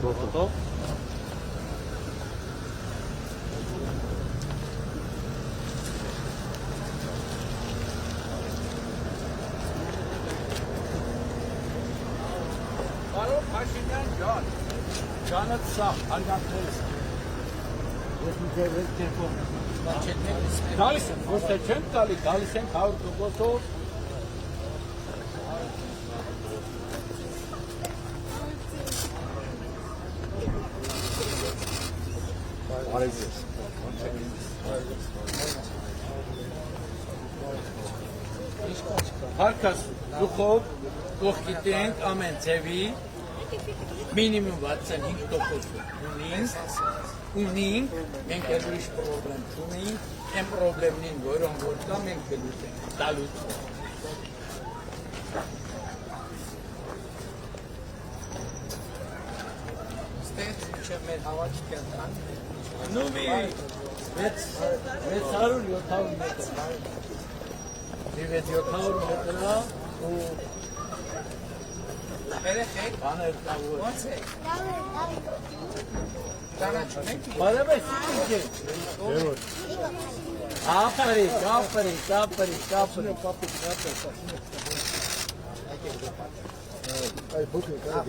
Готов? Barov Pashinyan John. Canat sağ. Anlatırız. Dali sen. Goste čem dali sen kao gotovo. Harkas Dukhov, Dukhitենք ամեն ձևի minimum 65% ունենք, մենք էլ ուրիշ պրոբլեմ չունենք, այն պրոբլեմին, որոնք որ կա, մենք էլ ուտենք, տալուց։ Ստեղ չէ մեր հավաչիկը տան, նուվի 600-700 մետր, 700 մետրա ու Երեխեք, բաներ կավոր։ Ոնց է։ Ճանաչում Բարև ես ինքետ։ Ապարիկ։ Այ բուկը կարա։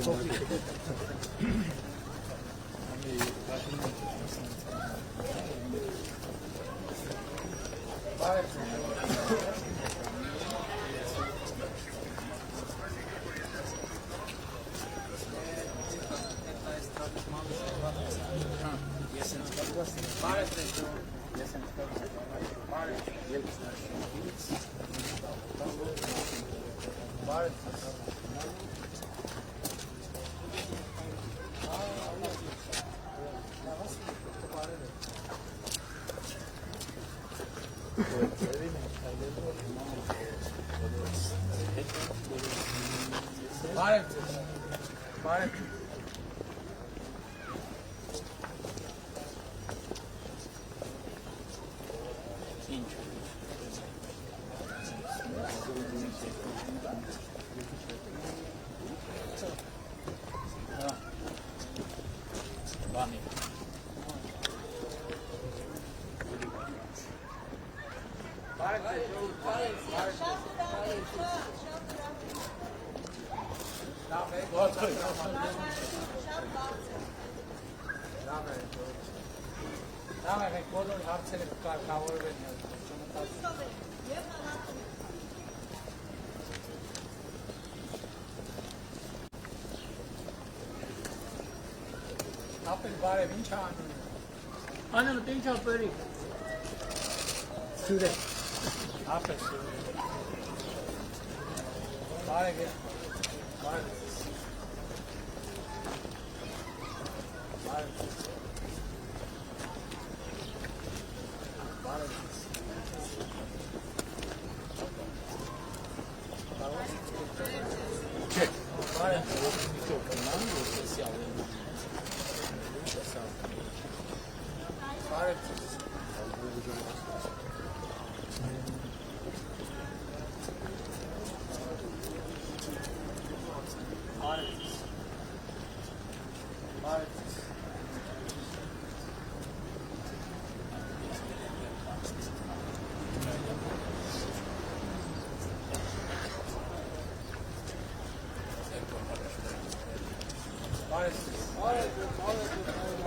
Ապել բարև, ինչ անում։ Անանը ինչ ապերի։ Սուրե։ Ապել սուրե։ Բարև է։ Բարև։ Բարև։ Բարև։ Չեք։ Բարև։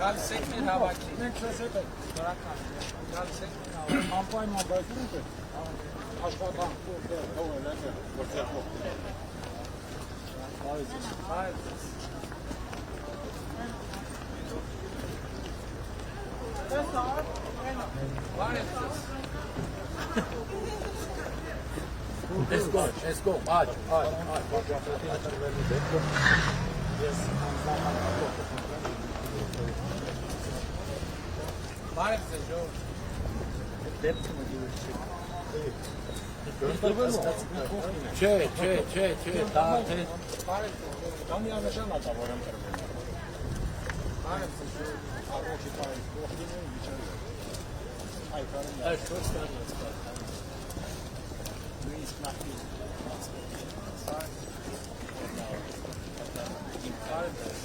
Գալիս եք մեր հավաքի։ Մենք չես հետ եք։ Դրական։ Գալիս եք մեր հավաքի։ Անպայման բայսում եք։ Աշխատանք հողել եք։ Որտեղ հող։ Բարև։ Let's go. Aç. Բարև ձեզ ժողով։ Դեպքը մգիրը չի։ Չէ, դա թե։ Բարև ձեզ ժողով։ Դա միանշան ատա, որ եմ տրվել։ Բարև ձեզ ժողով։ Առողջի պարից կողքին են վիճարի։ Այ կարում է։ Այս շոց կարնից կար։ Նույնիսկ նախի։ Բարև ձեզ։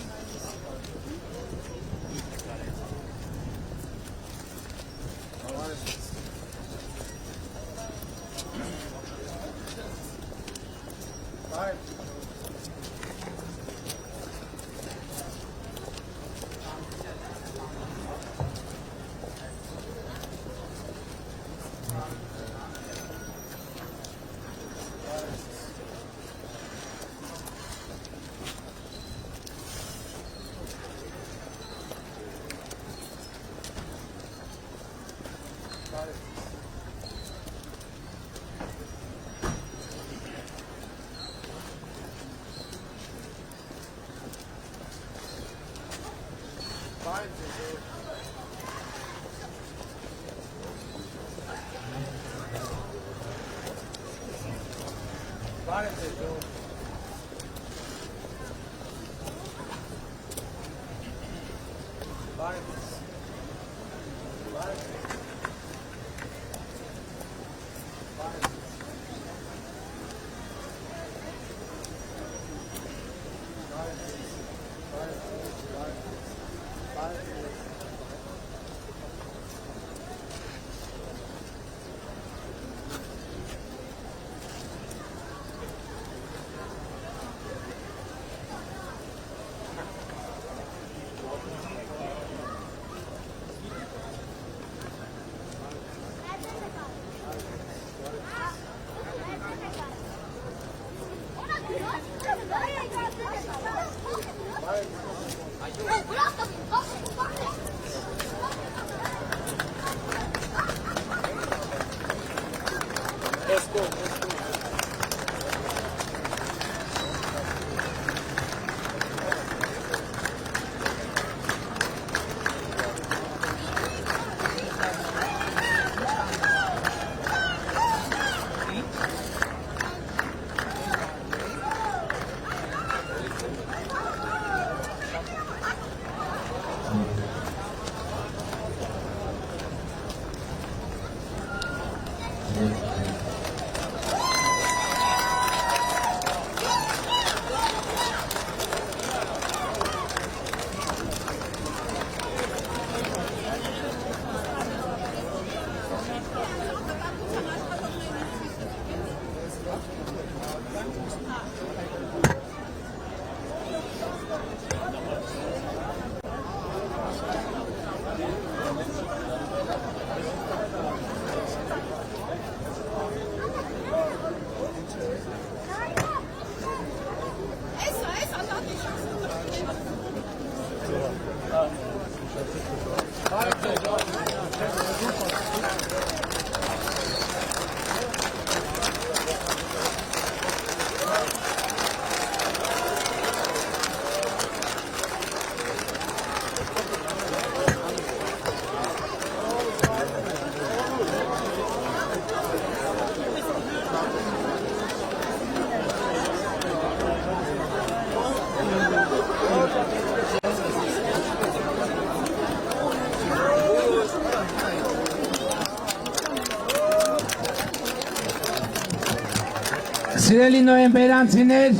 Սիրելի նոյեմբերանցիներ,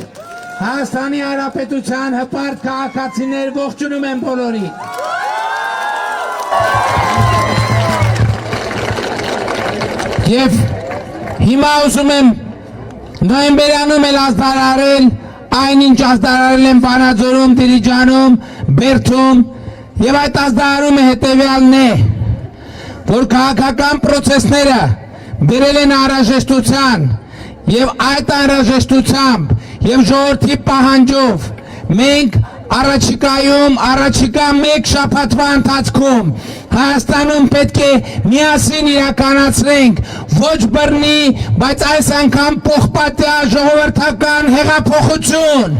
Հայաստանի Հանրապետության հպարտ քաղաքացիներ, ողջունում եմ բոլորին։ Եվ հիմա ուզում եմ նոյեմբերանում էլ ազդարարել այն ինչ ազդարարել եմ Վանաձորում, Դիլիջանում, Բերդում եւ այդ ազդարարումը հետեւյալն է, որ քաղաքական process-ները բերել են անհրաժեշտության եւ այդ անհրաժեշտությամբ եւ ժողովրդի պահանջով մենք առաջիկա մեկ շաբաթվա ընթացքում Հայաստանում պետք է միասին իրականացնենք ոչ բռնի, բայց այս անգամ պողպատյա ժողովրդական հեղափոխություն։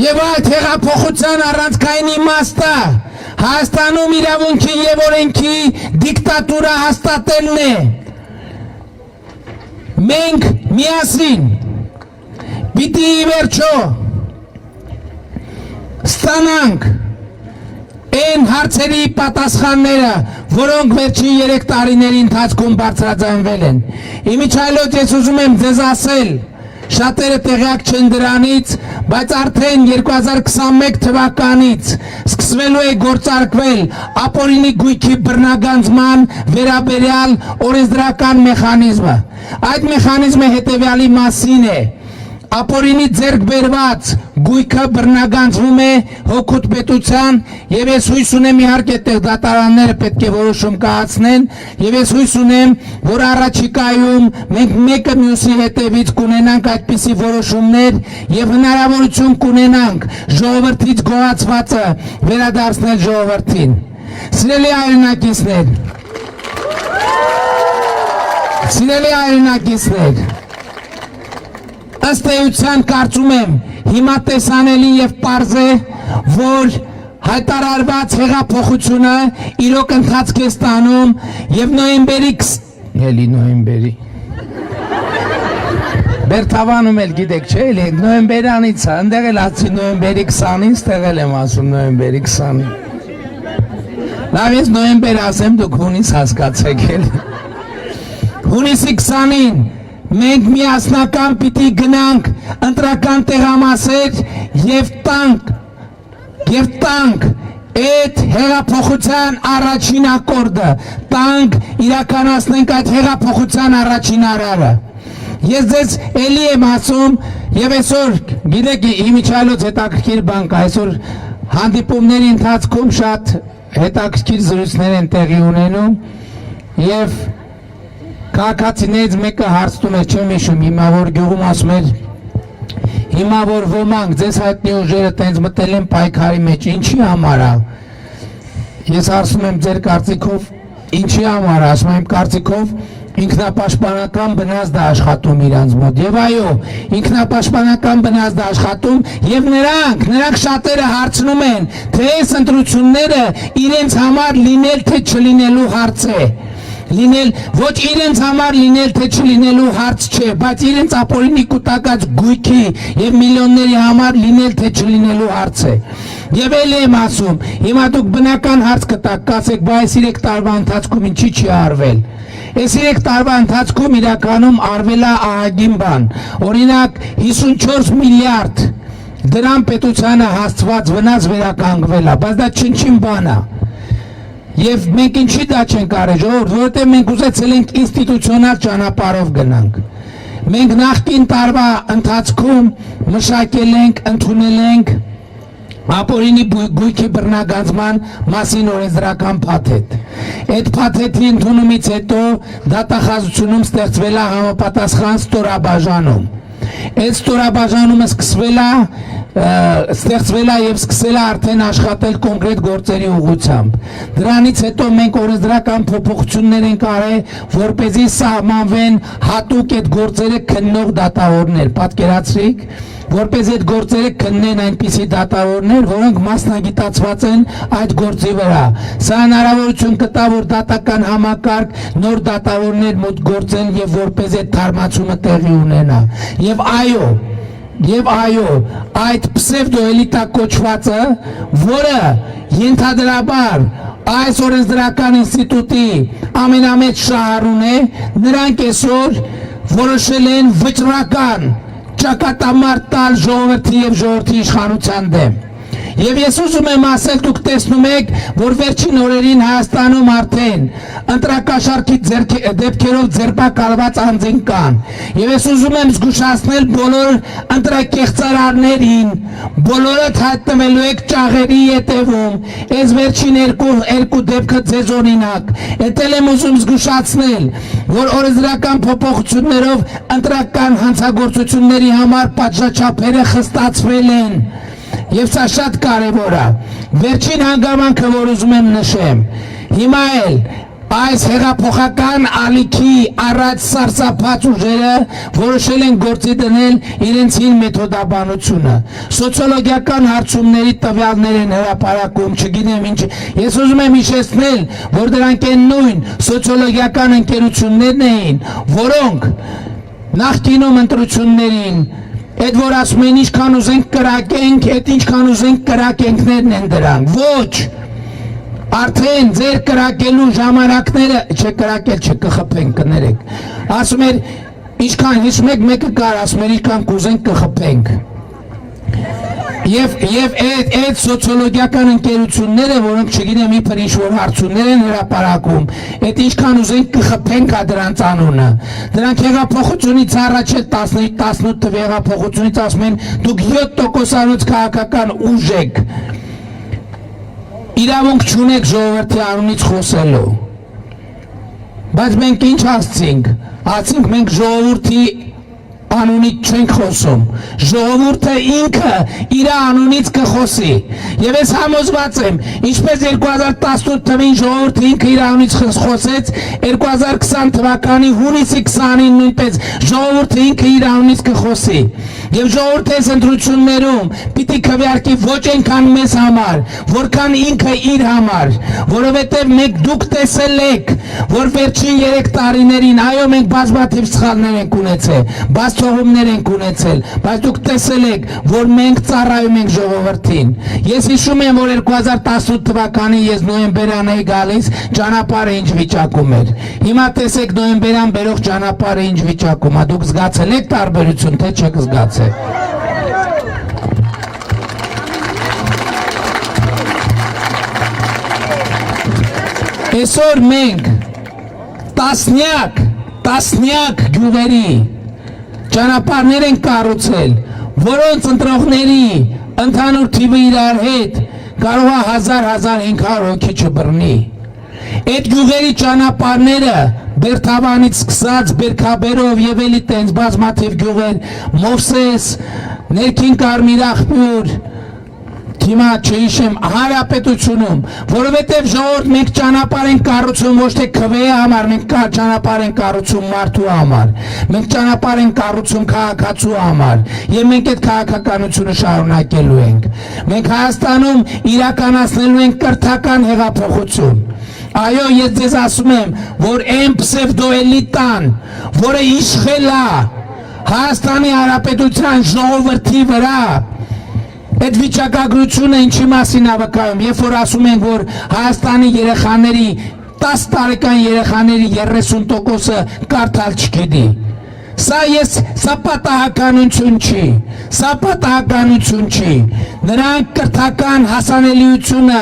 Եվ այդ հեղափոխության առանցքային իմաստը Հայաստանում իրավունքի եւ օրենքի դիկտատուրա հաստատելն է։ Մենք միասին պիտի ի վերջո ստանանք այն հարցերի պատասխանները, որոնք վերջին 3 տարիների ընթացքում բարձրաձայնվել են։ Իմիջիայլոց ես ուզում եմ ձեզ ասել, Շատերը տեղյակ չեն դրանից, բայց արդեն 2021 թվականից սկսվելու է գործարկվել ապօրինի գույքի բռնագանձման վերաբերյալ օրենսդրական մեխանիզմը։ Այդ մեխանիզմը հետևյալի մասին է. ապօրինի ձեռք բերված գույքը բռնագանձվում է հօգուտ պետության եւ ես հույս ունեմ իհարկե դատարանները պետք է որոշում կայացնեն եւ ես հույս ունեմ որ առաջիկայում մենք մեկը մյուսի հետևից կունենանք այդպիսի որոշումներ եւ հնարավորություն կունենանք ժողովրդից գոհացվածը վերադարձնել ժողովրդին սիրելի հայրենակիցներ ըստ էության կարծում եմ հիմա տեսանելի եւ պարզ է որ հայտարարված հեղափոխությունը իրոք ընթացք է ստանում եւ նոյեմբերի Բերթավանում էլ գիտեք չէ էլի նոյեմբերանից է այնտեղ էլ ասի նոյեմբերի 20-ին ստեղ էլ եմ ասում նոյեմբերի 20-ին լավ ես նոյեմբեր ասեմ դուք հունիս հասկացեք էլի հունիսի 20-ին մենք միասնական պիտի գնանք ընտրական տեղամասեր եւ տանք այդ հեղափոխության առաջին ակորդը տանք իրականացնենք այդ հեղափոխության առաջին արարը ես ձեզ էլի եմ ասում եւ այսօր գիտեք իմիջիալոց հետաքրքիր բան կա այսօր հանդիպումների ընթացքում շատ հետաքրքիր զրույցներ են տեղի ունենում եւ Քաղաքացիներից մեկը հարցնում է չեմ հիշում հիմա որ գյուղում ասում էր հիմա որ ոմանք ձեզ հայտնի ուժերը տենց մտել են պայքարի մեջ ինչի համար է ես ասում եմ ձեր կարծիքով ինչի համար է ասում եմ կարծիքով ինքնապաշտպանական բնազդ է աշխատում իրանց մոտ եւ այո ինքնապաշտպանական բնազդ է աշխատում եւ նրանք շատերը հարցնում են թե այս ընտրությունները իրենց համար լինել թե չլինելու հարց է լինել ոչ իրենց համար լինել թե չլինելու հարց չէ բայց իրենց ապօրինի կուտակած գույքի եւ միլիոնների համար լինել թե չլինելու հարց է եւ էլի եմ ասում հիմա դուք բնական հարց կտակ կասեք բայց 3 տարվա ընթացքում ինչի չի արվել այս 3 տարվա ընթացքում իրականում արվել է ահագին բան օրինակ 54 միլիարդ դրամ պետությանը հասցված վնաս վերականգնվել է բայց դա չնչին բան է Եվ մենք ինչի դա չենք արել ժողովուրդ, որովհետև մենք ուզեցել ենք ինստիտուցիոնալ ճանապարհով գնանք։ Մենք նախկին տարվա ընթացքում մշակել ենք, ընդունել ենք ապօրինի գույքի բռնագանձման մասին օրենսդրական փաթեթ։ Այդ փաթեթի ընդունումից հետո դատախազությունում ստեղծվել է համապատասխան ստորաբաժանում։ Այդ ստորաբաժանումը ստեղծվել է եւ սկսել է արդեն աշխատել կոնկրետ գործերի ուղղությամբ։ Դրանից հետո մենք օրենսդրական փոփոխություններ ենք արել, որպեսզի սահմանվեն հատուկ այդ գործերը քննող դատավորներ, պատկերացրիք, որպեսզի այդ գործերը քննեն այնպիսի դատավորներ, որոնք մասնագիտացված են այդ գործի վրա։ Սա հնարավորություն կտա, որ դատական համակարգ նոր դատավորներ մոտ գործեն եւ որպեսզի այդ թարմացումը տեղի ունենա։ Եվ այո, այդ պսևդոէլիտա կոչվածը, որը ենթադրաբար այս օրենսդրական ինստիտուտի ամենամեծ շահառուն է, նրանք այսօր որոշել են վճռական ճակատամարտ տալ ժողովրդի եւ ժողովրդի իշխանության դեմ։ Եվ ես ուզում եմ ասել, դուք տեսնում եք, որ վերջին օրերին Հայաստանում արդեն ընտրակաշառքի դեպքերով ձերբակալված անձինք կան։ Եվ ես ուզում եմ զգուշացնել բոլոր ընտրակեղծարարներին, բոլորը հայտնվելու եք ճաղերի ետևում, այս վերջին երկու դեպքը ձեզ օրինակ։ Էդ եմ ուզում զգուշացնել, որ օրենսդրական փոփոխություններով ընտրական հանցագործությունների համար պատժաչափերը խստացվել են։ Եվ սա շատ կարևոր է։ Վերջին հանգամանքը, որ ուզում եմ նշեմ, հիմա էլ այս հեղափոխական ալիքի առաջ սարսափած ուժերը որոշել են գործի դնել իրենց հին մեթոդաբանությունը։ Սոցիոլոգիական հարցումների տվյալներ են հրապարակում, չգիտեմ ինչ։ Ես ուզում եմ հիշեցնել, որ դրանք են նույն սոցիոլոգիական ընկերություններն էին, որոնք նախկինում ընտրություններին Այդ որ ասում են ինչքան ուզենք կրակենք, այդ ինչքան ուզենք կրակենքներն են դրանք, ոչ, արդեն ձեր կրակելու ժամանակները, չէ կրակել, չէ կխփենք, կներեք, ասում էր Ինչքան հիշում եք մեկը կար ասում էր ինչքան կուզենք կխփենք։ Եվ այդ սոցիոլոգիական ընկերությունները, որոնք չգիտեմ իբր ինչ-որ հարցումներ են հրապարակում, այդ ինչքան ուզենք կխփենք դրանց անունը։ Դրանք հեղափոխությունից առաջ էլ 17 թվականի հեղափոխությունից ասում են դուք 7%-անոց քաղաքական ուժ եք։ Իրավունք չունեք ժողովրդի անունից խոսելու։ Բայց մենք ինչ ասցինք։ Ասենք մենք ժողովրդի անունից չենք խոսում, ժողովուրդը ինքը իր անունից կխոսի եւ ես համոզված եմ ինչպես 2018 թվականին ժողովուրդը ինքը իր անունից խոսեց 2020 թվականի հունիսի 20-ին նույնպես ժողովուրդը ինքը իր անունից կխոսի եւ ժողովուրդը այս ընտրություններում պիտի քվեարկի ոչ այնքան մեզ համար որքան ինքը իր համար որովհետեւ մենք դուք տեսել եք որ վերջին 3 տարիներին այո մենք բազմաթիվ սխալներ ենք ունեցել թողումներ ենք ունեցել, բայց դուք տեսել եք, որ մենք ծառայում ենք ժողովրդին։ Ես հիշում եմ, որ 2018 թվականին ես նոյեմբերյան էի գալիս, ճանապարհը ինչ վիճակում էր։ Հիմա տեսեք նոյեմբերյան բերող ճանապարհը ինչ վիճակում է։ Դուք զգացել եք տարբերություն, թե չեք զգացել։ Այսօր մենք տասնյակ գյուղերի ճանապարհներ են կառուցել, որոնց ընտրողների ընդհանուր թիվը իրար հետ կարող է 1000-1500 հոգի չբռնի։ Այդ գյուղերի ճանապարհները Բերթավանից սկսած Բերքաբերով եւ էլի տենց բազմաթիվ գյուղեր, Մովսես, Ներքին Կարմիր աղբյուր, հիմա չհիշեմ հանրապետությունում, որովհետև ժողովուրդ մենք ճանապարհ են կառուցում ոչ թե քվեի համար, մենք ճանապարհ են կառուցում մարդու համար, մենք ճանապարհ են կառուցում քաղաքացու համար, եւ մենք այդ քաղաքականությունը շարունակելու ենք։ Մենք Հայաստանում իրականացնելու ենք կրթական հեղափոխություն։ Այո, ես ձեզ ասում եմ, որ այն պսևդոէլիտան, որը իշխել է Հայաստանի Հանրապետության ժողովրդի վրա, այդ վիճակագրությունը ինչի մասին է վկայում, երբ որ ասում են, որ Հայաստանի երեխաների 10 տարեկան երեխաների 30%-ը կարդալ չգիտի։ Սա պատահականություն չի, նրանք կրթական հասանելիությունը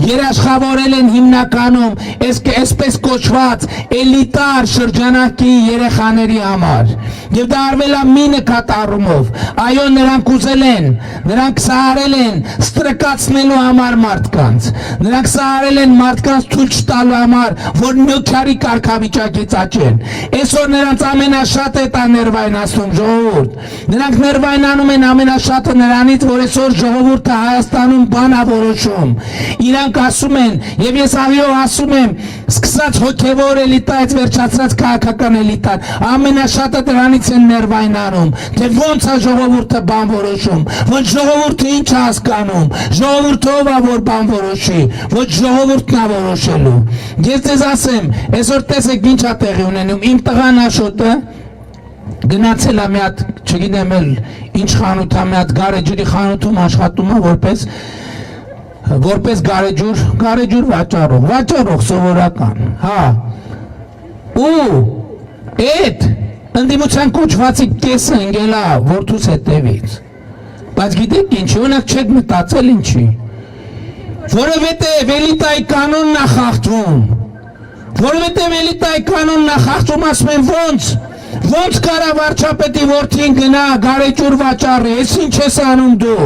երաշխավորել են հիմնականում այսպես կոչված էլիտար շրջանակի երեխաների համար եւ դա արվել է մի նկատառումով, այո նրանք ուզել են, նրանք սարել են ստրկացնելու համար մարդկանց, նրանք սարել են մարդկանց թույլ չտալու համար, որ նյութերի կարգավիճակից աճեն, այսօր նրանց ամենաշատը ներվայնացնում ժողովուրդ, նրանք ներվայնանում են ամենաշատը նրանից, որ այսօր ժողովուրդը Հայաստանում բան է որոշում, իրանք ասում են, եւ ես այո ասում եմ, սկսած հոգեվոր էլիտայից վերջացած քաղաքական էլիտան, ամենաշատը դրանից են ներվայնանում, թե ոնց է ժողովուրդը բան որոշում, ոչ ժողովուրդը ինչ է հասկանում, ժողովուրդը ով է որ բան որոշի, ոչ ժողովուրդն է որոշելու։ Ես ձեզ ասեմ, այսօր տեսեք ինչ է տեղի ունենում, իմ տղան Աշոտը գնացել է մի հատ, չգիտեմ էլ ինչ խանութ է, մի հատ գարեջրի խանութում աշխատում է որպես գարեջուր վաճառող սովորական, հա, ու այդ ընդդիմության կոչվածի կեսը ընկել է որդուս հետևից, բայց գիտեք ինչի, ունակ չեք մտածել ինչի, որովհետև էլիտայի կանոնն է խախտվում, ասում են ոնց կարա վարչապետի որդին գնա գարեջուր վաճառի, ես ինչ ես անում դու,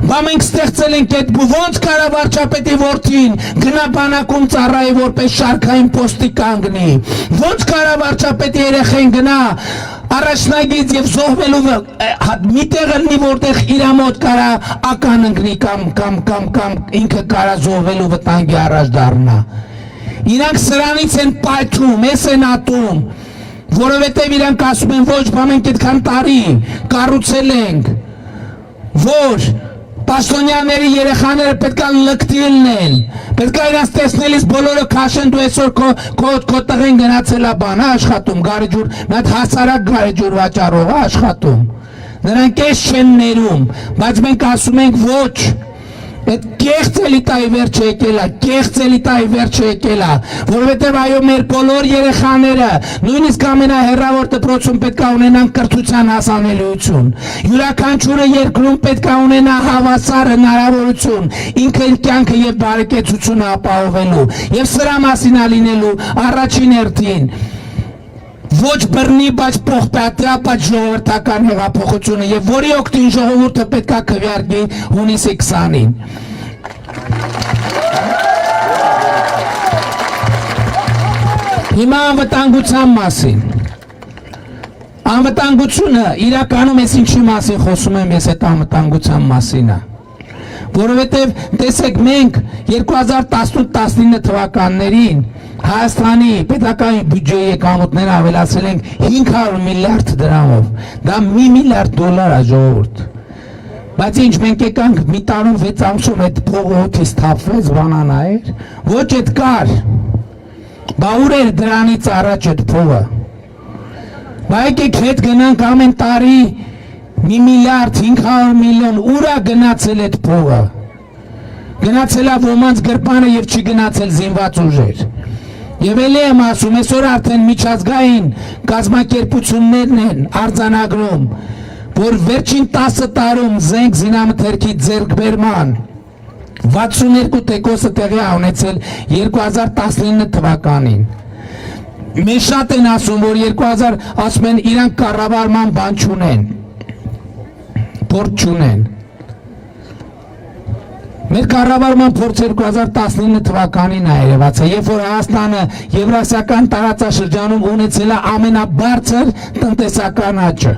բա մենք ստեղծել ենք այդ ոնց կարա վարչապետի որդին գնա բանակում ծառայի որպես շարքային պոստի կանգնի, ոնց կարա վարչապետի երեխեն գնա առաջնագիծ եւ զոհվելու միտեղ լինի որտեղ իր մոտ կարա ական ընկնի կամ ինքը կարա զոհվելու վտանգի առաջ դառնա։ Իրանք սրանից են պայթում, ես են ատում, որովհետև իրանք ասում են ոչ, բա մենք այդքան տարի կառուցել ենք, որ պաշտոնյաների երեխաները պետք է լկտի լինեն, պետք է իրանց տեսնելիս բոլորը քաշեն, դու այսօր քո տղեն գնացել է բան աշխատում, գարեջուր, մի հատ հասարակ գարեջուր վաճառող աշխատում, նրանք էս չեն ներում, բայց մենք ասում ենք ոչ, Այդ կեղծելիտայի վերջը եկել է, կեղծելիտայի վերջը եկել է, որովհետև այո մեր բոլոր երեխաները, նույնիսկ ամենահեռավոր դպրոցում պետք է ունենան կրթության հասանելիություն։ Յուրաքանչյուրը երկրում պետք է ունենա հավասար հնարավորություն ինքը իր կյանքը եւ բարեկեցությունը ապահովելու։ Եվ սրա մասին է լինելու առաջին հերթին ոչ բռնի, բայց փոխպատյա, բայց ժողովրդական հեղափոխությունը եւ որի օգտին ժողովուրդը պետք է քվեարկի հունիսի 20-ին։ Հիմա անվտանգության մասին։ Անվտանգությունը իրականում ես ինչի մասին խոսում եմ ես այդ անվտանգության մասին է։ Որովհետև տեսեք մենք 2018-19 թվականներին Հայաստանի պետական բյուջեի եկամուտները ավելացրել ենք 500 միլիարդ դրամով։ Դա $1 միլիարդ է ժողովուրդ։ Բայց ինչ մենք եկանք մի տարում 6 ամսում այդ փողը օդից թափվեց բանանայր։ Ոչ այդ կար։ Բա ուր էր դրանից առաջ այդ փողը։ Բա եկեք հետ գնանք ամեն տարի 1 միլիարդ 500 միլիոն ուր է գնացել այդ փողը։ Գնացել է ոմանց գրպանը եւ չի գնացել զինված ուժեր։ Եվ ելի եմ ասում, այսօր արդեն միջազգային կազմակերպություններն են արձանագրում, որ վերջին 10 տարում զենք զինամթերքի ձեռքբերման 62% տեղի է ունեցել 2019 թվականին։ Մեզ շատ են ասում, որ 2000 ասում են իրանք կառավարման բան չունեն, փորձ չունեն։ Մեր կառավարման փորձ 2019 թվականին է երևացել, երբ որ Հայաստանը Եվրասիական տարածաշրջանում ունեցել է ամենաբարձր տնտեսական աճը։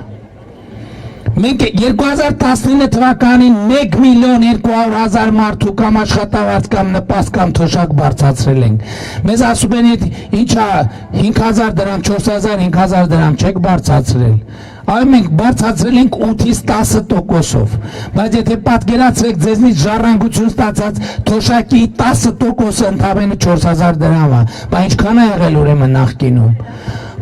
Մենք 2019 թվականին 1.200.000 մարդու կամ աշխատավարձ կամ նպաստ կամ թոշակ բարձրացրել ենք։ Մեզ ասում են ինչա 5000 դրամ, 4000, 5000 դրամ չեք բարձրացրել։ Այո մենք բարձրացրել ենք 8-ից 10%-ով, բայց եթե պատկերացրեք ձեզնից ժառանգություն ստացած թոշակի 10%-ը ընդամենը 4000 դրամ է, բայց ինչքան է եղել ուրեմն նախկինում։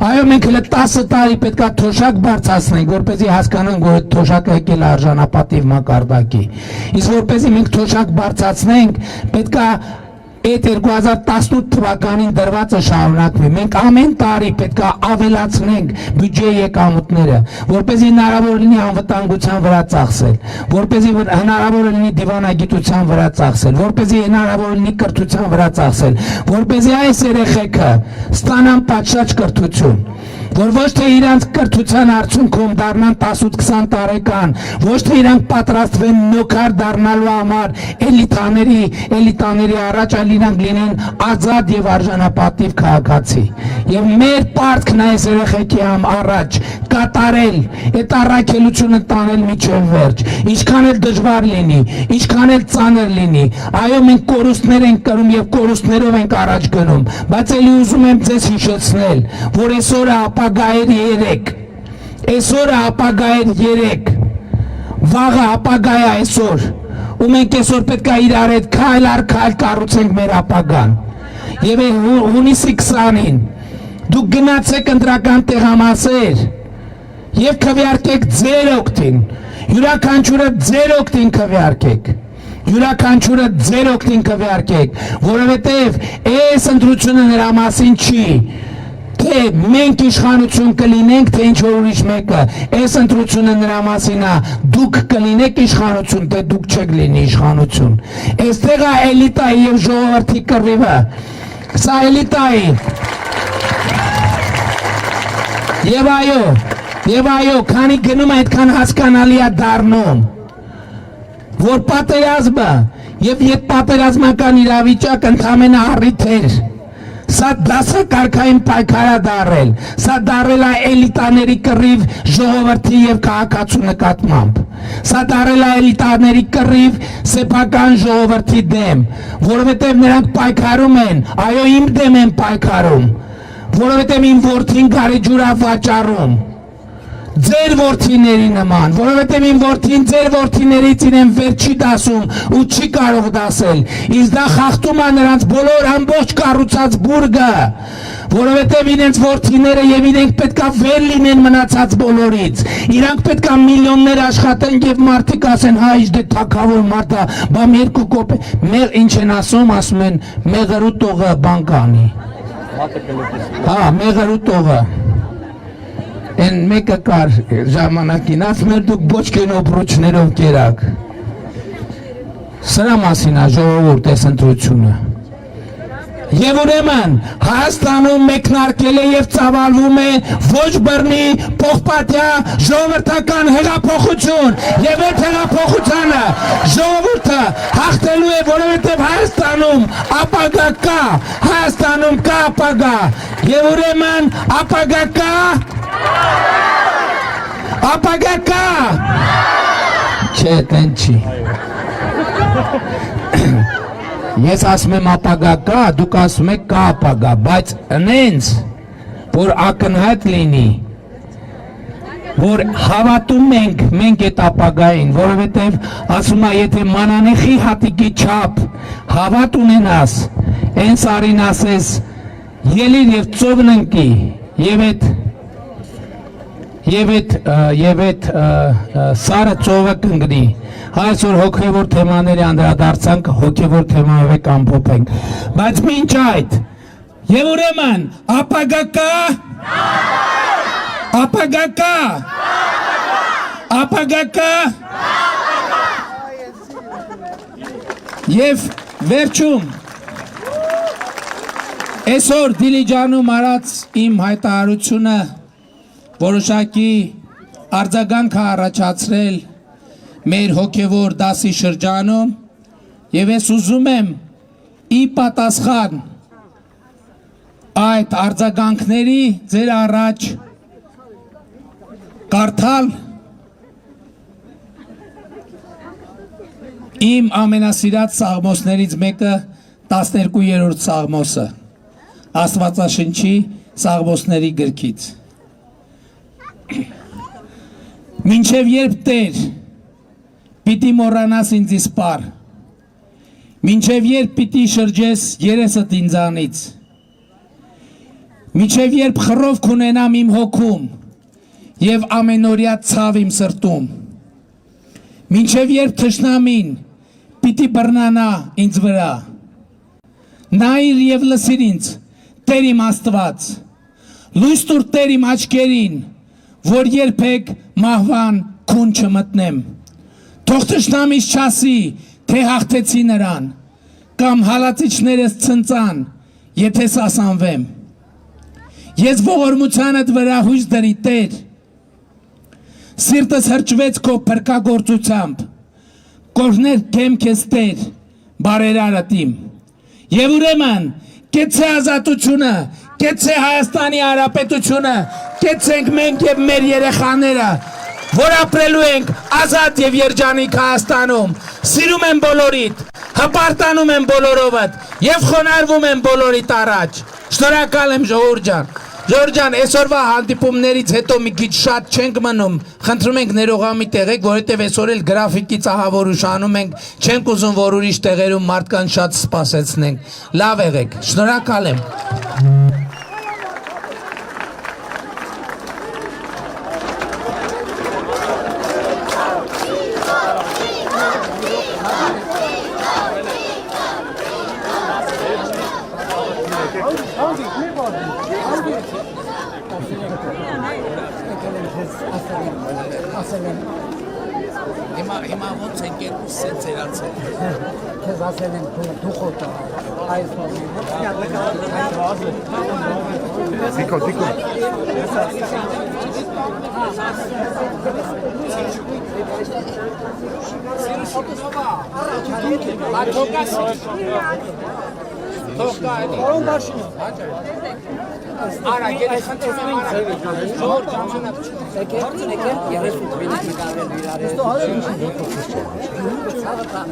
Այո մենք հենց 10 տարի պետքա թոշակ բարձրացնենք, որպեսզի հասկանանք, որ այդ թոշակը եկել է արժանապատիվ մակարդակի։ Իսկ որպեսզի մենք թոշակ բարձրացնենք, պետքա այդ 2018 թվականին դրվածը շարունակվի։ Մենք ամեն տարի պետք է ավելացնենք բյուջեի եկամուտները, որպեսզի հնարավոր լինի անվտանգության վրա ծախսել, որպեսզի հնարավոր լինի դիվանագիտության վրա ծախսել, որպեսզի հնարավոր լինի կրթության վրա ծախսել, որպեսզի այս երեխեքը ստանան պատշաճ կրթություն, որ ոչ թե իրանց կրթության արդյունքում դառնան 18-20 տարեկան, ոչ թե իրանք պատրաստվեն նոքար դառնալու համար էլիտաների առաջ, այլ իրանք լինեն ազատ եւ արժանապատիվ քաղաքացի։ Եվ մեր պարտքն է այս երեխեքի առաջ կատարել, այդ առաքելությունը տանել միջև վերջ, ինչքան էլ դժվար լինի, ինչքան էլ ծանր լինի։ Այո մենք կորուստներ ենք կրում եւ կորուստներով ենք առաջ գնում, բայց ելի ուզում եմ ձեզ հիշեցնել, որ այսօր ապագայեր 3, այսօրը ապագայեր 3, վաղը ապագայ է այսօր, ու մենք այսօր պետք է իրար հետ քայլ առ քայլ կառուցենք մեր ապագան։ Եվ հունիսի 20-ին դուք գնացեք ընտրական տեղամասեր եւ քվեարկեք ձեր օգտին, յուրաքանչյուրը ձեր օգտին քվեարկեք, յուրաքանչյուրը ձեր օգտին քվեարկեք, որովհետեւ այս ընտրությունը նրա մասին չի, թե մենք իշխանություն կլինենք, թե ինչ որ ուրիշ մեկը, այս ընտրությունը նրա մասին է, դուք կլինեք իշխանություն, թե դուք չեք լինի իշխանություն։ Այստեղ է էլիտայի եւ ժողովրդի կռիվը, սա էլիտայի։ Եվ այո, քանի գնում է այդքան հասկանալի է դառնում, որ պատերազմը եւ հետպատերազմական իրավիճակ ընդամենը առիթ էր։ Սա դասակարգային պայքար է դարել, սա դարել է էլիտաների կռիվ ժողովրդի եւ քաղաքացու նկատմամբ, սա դարել է էլիտաների կռիվ սեփական ժողովրդի դեմ, որովհետեւ նրանք պայքարում են, այո իմ դեմ են պայքարում, որովհետեւ իմ որդին գարեջուր է վաճառում, ձեր որդիների նման, որովհետև իմ որդին ձեր որդիներից իրեն վեր չի դասում ու չի կարող դասել, իսկ դա խախտում է նրանց բոլոր ամբողջ կառուցած բուրգը, որովհետև իրենց որդիները եւ իրենք պետքա վեր լինեն մնացած բոլորից, իրանք պետքա միլիոններ աշխատեն եւ մարդիկ ասեն, հա իժ դե թակավոր մարդա, բամ երկու կոպե, մեր ինչ են ասում են, մեղրու տողը բան կանի, հա, մեղրու տողը, են մեկը կար ժամանակին, ասում էր դուք բոչկեն օպրոչներով կերակ, սրա մասին է ժողովուրդ այս ընտրությունը, եւ ուրեմն Հայաստանում մեկնարկել է եւ ծավալվում է ոչ բռնի փոխպատյա ժողովրդական հեղափոխություն եւ այդ հեղափոխությանը ժողովուրդը հաղթելու է, որովհետեւ Հայաստանում ապագա կա, Հայաստանում կա ապագա եւ ուրեմն ապագա կա, ապագա կա, չէ, տեն չի Ես ասում եմ ապագա կա, դուք ասում եք կա ապագա, բայց նենց, որ ակնհայտ լինի, որ հավատում մենք այդ ապագային, որովհետև ասում է, եթե մանանեխի հատիկի չափ հավատ ունենաս, են սարին ասես, ելիր և ծովն ընկի, և այդ սարը ծովը կընկնի, այսօր հոգևոր թեմաների անդրադարձանք, հոգևոր թեմայով ամփոփենք, բայց մինչ այդ, և ուրեմն, ապագա կա, ապագա կա, ապագա կա, և վերջում, այսօր Դիլիջանում արած իմ հայտարարությունը որոշակի արձագանք է առաջացրել մեր հոգևոր դասի շրջանում եւ ես ուզում եմ ի պատասխան այդ արձագանքների ձեր առաջ կարդալ իմ ամենասիրած սաղմոսներից մեկը 12-րդ սաղմոսը Աստվածաշնչի սաղմոսների գրքից Մինչև երբ Տեր պիտի մոռանաս ինձ իսպար, մինչև երբ պիտի շրջես երեսդ ինձանից, մինչև երբ խռով կունենամ իմ հոգում և ամենօրյա ցավ իմ սրտում, մինչև երբ թշնամին պիտի բռնանա ինձ վրա, նայիր և լսիր ինձ, Տեր իմ Աստված, լույս տուր Տեր իմ աչքերին, որ երբեք մահվան քուն չմտնեմ, թող թշնամիս չասի, թե հաղթեցի նրան, կամ հալածիչներս ցնծան, եթե սասանվեմ, ես ողորմությանդ վրա հույս դրի Տեր, սիրտս հրճվեց քո փրկագործությամբ, կօրհներ քեմ քեզ Տեր, բարերարդ իմ, եւ ուրեմն կեցե ազատությունը, կեցե Հայաստանի Հանրապետությունը, կեցենք մենք եւ մեր երեխաները, որ ապրելու ենք ազատ եւ երջանիկ Հայաստանում, սիրում եմ բոլորիդ, հպարտանում եմ բոլորովդ եւ խոնարհվում եմ բոլորիդ առաջ։ Շնորհակալ եմ ժողովուրդ ջան, այսօրվա հանդիպումներից հետո մի քիչ շատ չենք մնում, խնդրում ենք ներողամիտ եղեք, որովհետև այսօր էլ գրաֆիկի ծահավոր ուշանում ենք, չենք ուզում, որ ուրիշ տեղերում մարդկանց շատ սպասեցնենք։ Լավ եղեք, շնորհակալ եմ։ Հիմա ոնց ենք երկու սենց երացել։ Քեզ ասել են դու խոտա, այս Դիկո Պարոն Բաշինով Արա, երեք խնդրում եմ արա, ժողոր ժամանակ եկել, երես ու տվինից նկարվել իրարել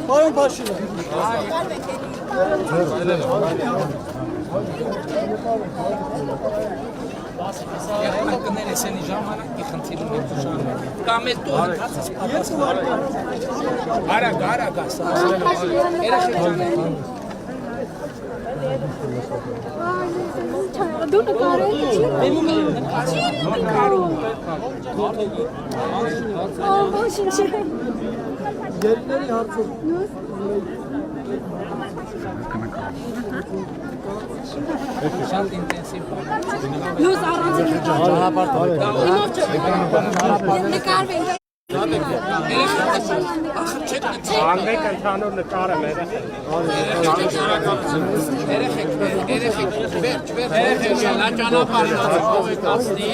Պարոն Բաշինով Եղբայր կներեսենի ժամանակ իխնդիրում եք ուժանում կամ էլ տու հնդացս պատասխան արագ երեխեք ջանեք դու նկարել նկարում ոչինչ Գերիների հարցը շատ ինտենսիվ լուս առանց նկարվել Անմեկ ընդհանուր նկար եմ երեխեք նա ճանապարհին ով է կասնի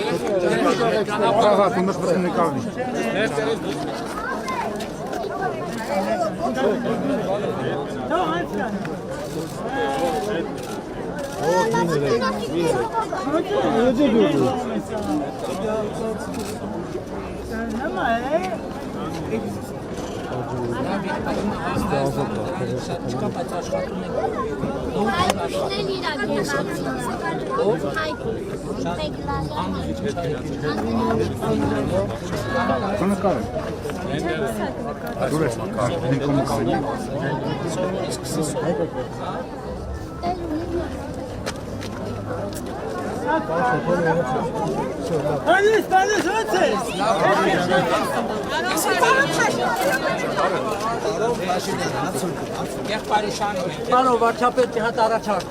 եղբայրի շանում եք Պարոն վարչապետի հատ առաջարկ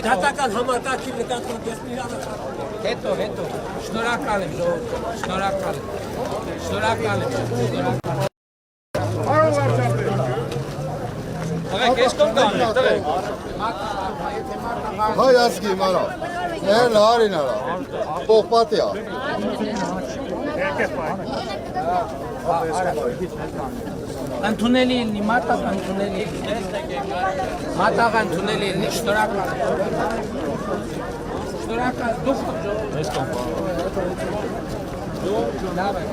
դատական համակարգի նկատմամբ ես մի առաջարկ հետո շնորհակալ եմ ժողովուրդ շնորհակալ եմ Աղեք, ես կոմ կանեք, տղեք Հայ ասկի մարա, ներն հարին արա, պողպատիա Ընդունելի լինի, մատաղ ընդունելի Մատաղ ընդունելի լինի, շնորհակալ Շնորհակալ, դուք ժողովուրդ Լավ է,